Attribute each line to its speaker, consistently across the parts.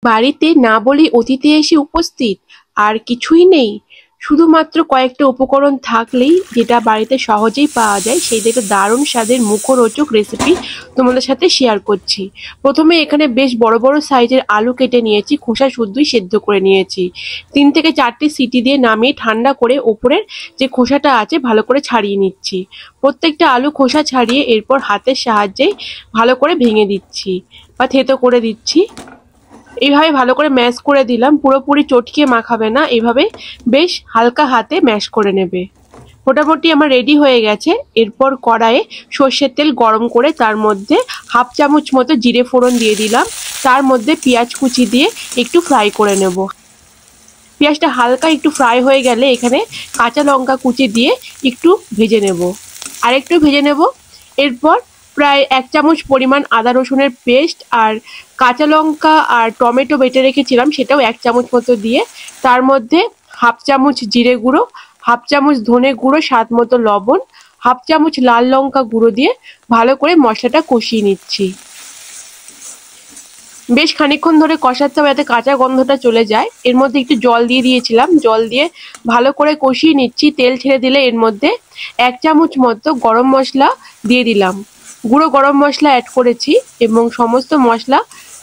Speaker 1: বাড়িতে না বলেই অতিথি এসে উপস্থিত, আর কিছুই নেই, শুধুমাত্র কয়েকটা উপকরণ থাকলেই যেটা বাড়িতে সহজেই পাওয়া যায় সেই একটা দারুণ স্বাদের মুখরোচক রেসিপি তোমাদের সাথে শেয়ার করছি। প্রথমে এখানে বেশ বড় বড় সাইজের আলু কেটে নিয়েছি, খোসা শুদ্ধই সেদ্ধ করে নিয়েছি। 3 থেকে 4টি সিটি দিয়ে নামিয়ে ঠান্ডা করে ওপরের যে খোসাটা আছে ভালো করে ছাড়িয়ে নিচ্ছি। প্রত্যেকটা আলু খোসা ছাড়িয়ে এরপর হাতের সাহায্যে ভালো করে ভেঙে দিচ্ছি বা থেতো করে দিচ্ছি। এইভাবে ভালো করে ম্যাশ করে দিলাম, পুরোপুরি চটকিয়ে মাখাবে না, এইভাবে বেশ হালকা হাতে ম্যাশ করে নেবে। মোটামুটি আমার রেডি হয়ে গেছে। এরপর কড়াইয়ে সর্ষের তেল গরম করে তার মধ্যে 1/2 চামচ মতো জিরে ফোড়ন দিয়ে দিলাম। তার মধ্যে পেঁয়াজ কুচি দিয়ে একটু ফ্রাই করে নেব। পেঁয়াজটা হালকা একটু ফ্রাই হয়ে গেলে এখানে কাঁচা লঙ্কা কুচি দিয়ে একটু ভেজে নেব, আরেকটু ভেজে নেব। এরপর প্রায় 1 চামচ পরিমাণ আদা রসুনের পেস্ট আর কাঁচা লঙ্কা আর টমেটো বেটে রেখেছিলাম সেটাও 1 চামচ মতো দিয়ে তার মধ্যে 1/2 চামচ জিরে গুঁড়ো, 1/2 চামচ ধনে গুঁড়ো, স্বাদ মতো লবণ, 1/2 চামচ লাল লঙ্কা গুঁড়ো দিয়ে ভালো করে মশলাটা কষিয়ে নিচ্ছি। বেশ খানিকক্ষণ ধরে কষাতে হবে যাতে কাঁচা গন্ধটা চলে যায়। এর মধ্যে একটু জল দিয়ে দিয়েছিলাম, জল দিয়ে ভালো করে কষিয়ে নিচ্ছি। তেল ছেড়ে দিলে এর মধ্যে 1 চামচ মতো গরম মশলা দিয়ে দিলাম, গুঁড়ো গরম মশলা অ্যাড করেছি এবং সমস্ত মশলা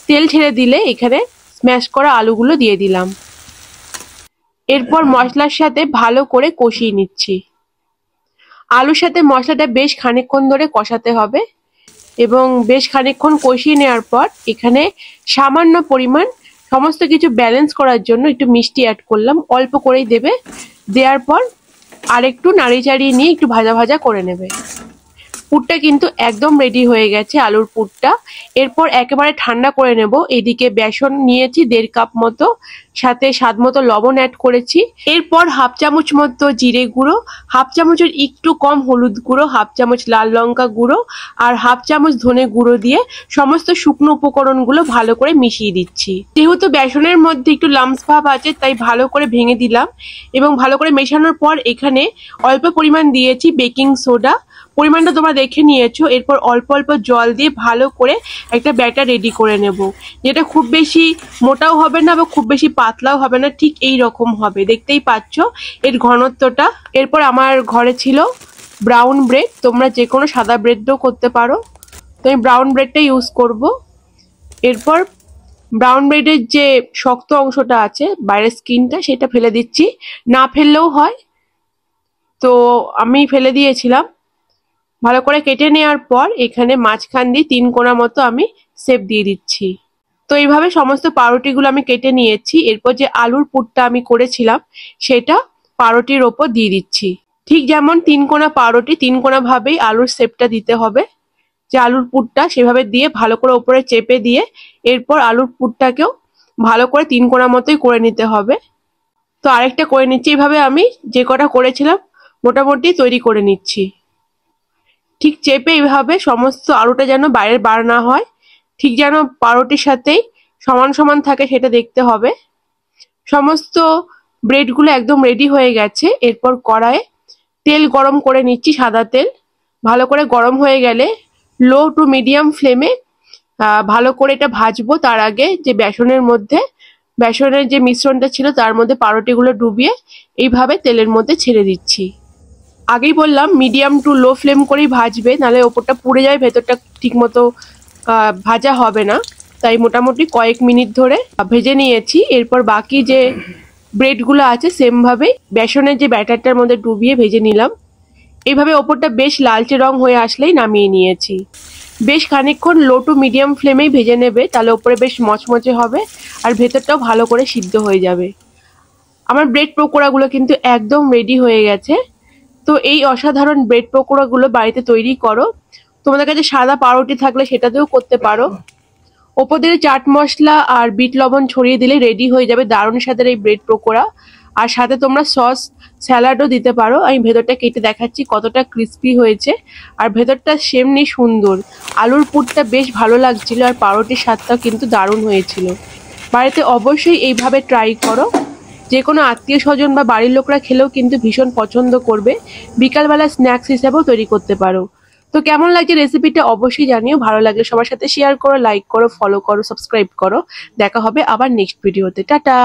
Speaker 1: তেল ছেড়ে দিলে এখানে স্ম্যাশ করা আলুগুলো দিয়ে দিলাম। এরপর মশলার সাথে ভালো করে কষিয়ে নিচ্ছি। আলুর সাথে মশলাটা বেশ খানিকক্ষণ ধরে কষাতে হবে এবং বেশ খানিকক্ষণ কষিয়ে নেওয়ার পর এখানে সামান্য পরিমাণ সমস্ত কিছু ব্যালেন্স করার জন্য একটু মিষ্টি অ্যাড করলাম, অল্প করেই দেবে। দেওয়ার পর আরেকটু নাড়িয়ে চাড়িয়ে নিয়ে একটু ভাজা ভাজা করে নেবে। পুরটা কিন্তু একদম রেডি হয়ে গেছে, আলুর পুরটা। এরপর একেবারে ঠান্ডা করে নেব। এদিকে বেসন নিয়েছি 1.5 কাপ মতো, সাথে স্বাদ মতো লবণ অ্যাড করেছি। এরপর 1/2 চামচ মতো জিরে গুঁড়ো, 1/2 চামচের একটু কম হলুদ গুঁড়ো, 1/2 চামচ লাল লঙ্কা গুঁড়ো আর 1/2 চামচ ধনে গুঁড়ো দিয়ে সমস্ত শুকনো উপকরণগুলো ভালো করে মিশিয়ে দিচ্ছি। যেহেতু বেসনের মধ্যে একটু লাম্পস ভাব আছে তাই ভালো করে ভেঙে দিলাম এবং ভালো করে মেশানোর পর এখানে অল্প পরিমাণ দিয়েছি বেকিং সোডা, পরিমাণটা তোমরা দেখে নিয়েছো। এরপর অল্প অল্প জল দিয়ে ভালো করে একটা ব্যাটার রেডি করে নেব, যেটা খুব বেশি মোটাও হবে না বা খুব বেশি পাতলাও হবে না, ঠিক এই রকম হবে, দেখতেই পাচ্ছ এর ঘনত্বটা। এরপর আমার ঘরে ছিল ব্রাউন ব্রেড, তোমরা যে কোনো সাদা ব্রেডও করতে পারো, তো আমি ব্রাউন ব্রেডটা ইউজ করব। এরপর ব্রাউন ব্রেডের যে শক্ত অংশটা আছে বাইরের স্কিনটা সেটা ফেলে দিচ্ছি, না ফেললেও হয়, তো আমি ফেলে দিয়েছিলাম। ভালো করে কেটে নেওয়ার পর এখানে মাঝখান দিয়ে 3 কোণা মতো আমি শেপ দিয়ে দিচ্ছি। তো এইভাবে সমস্ত পাউরুটিগুলো আমি কেটে নিয়েছি। এরপর যে আলুর পুরটা আমি করেছিলাম সেটা পাউরুটির ওপর দিয়ে দিচ্ছি। ঠিক যেমন 3 কোণা পাউরুটি 3 কোণা ভাবেই আলুর শেপটা দিতে হবে, যে আলুর পুরটা সেভাবে দিয়ে ভালো করে ওপরে চেপে দিয়ে এরপর আলুর পুরটাকেও ভালো করে 3 কোণা মতোই করে নিতে হবে। তো আরেকটা করে নিচ্ছি, এইভাবে আমি যে কটা করেছিলাম মোটামুটি তৈরি করে নিচ্ছি। ঠিক চেপে এইভাবে সমস্ত আলুটা যেন বাইরের বার না হয়, ঠিক যেন পাউরুটির সাথেই সমান সমান থাকে সেটা দেখতে হবে। সমস্ত ব্রেডগুলো একদম রেডি হয়ে গেছে। এরপর কড়াইয়ে তেল গরম করে নিচ্ছি, সাদা তেল। ভালো করে গরম হয়ে গেলে লো টু মিডিয়াম ফ্লেমে ভালো করে এটা ভাজবো। তার আগে যে বেসনের যে মিশ্রণটা ছিল তার মধ্যে পাউরুটিগুলো ডুবিয়ে এইভাবে তেলের মধ্যে ছেড়ে দিচ্ছি। আগেই বললাম মিডিয়াম টু লো ফ্লেম করেই ভাজবে, নাহলে ওপরটা পুড়ে যায়, ভেতরটা ঠিকমতো ভাজা হবে না। তাই মোটামুটি কয়েক মিনিট ধরে ভেজে নিয়েছি। এরপর বাকি যে ব্রেডগুলো আছে সেমভাবেই বেসনের যে ব্যাটারটার মধ্যে ডুবিয়ে ভেজে নিলাম। এইভাবে ওপরটা বেশ লালচে রং হয়ে আসলেই নামিয়ে নিয়েছি। বেশ খানিকক্ষণ লো টু মিডিয়াম ফ্লেমেই ভেজে নেবে, তাহলে ওপরে বেশ মচমচে হবে আর ভেতরটাও ভালো করে সিদ্ধ হয়ে যাবে। আমার ব্রেড পকোড়াগুলো কিন্তু একদম রেডি হয়ে গেছে। তো এই অসাধারণ ব্রেড পকোড়াগুলো বাড়িতে তৈরি করো। তোমাদের কাছে সাদা পাউরুটি থাকলে সেটাতেও করতে পারো। ওপর দিয়ে চাট মশলা আর বিট লবণ ছড়িয়ে দিলে রেডি হয়ে যাবে দারুণ স্বাদের এই ব্রেড পকোড়া। আর সাথে তোমরা সস স্যালাডও দিতে পারো। আমি ভেতরটা কেটে দেখাচ্ছি কতটা ক্রিস্পি হয়েছে, আর ভেতরটা সেমনি সুন্দর। আলুর পুরটা বেশ ভালো লাগছিল আর পাউরুটির স্বাদটাও কিন্তু দারুণ হয়েছিল। বাড়িতে অবশ্যই এইভাবে ট্রাই করো। যে কোনো আত্মীয় স্বজন বা বাড়ির লোকরা খেলেও কিন্তু ভীষণ পছন্দ করবে। বিকালবেলা স্ন্যাক্স হিসাবেও তৈরি করতে পারো। তো তো কেমন লাগছে রেসিপিটা অবশ্যই জানিও। ভালো লাগলে সবার সাথে শেয়ার করো, লাইক করো, ফলো করো, সাবস্ক্রাইব করো। দেখা হবে আবার নেক্সট ভিডিওতে। টাটা।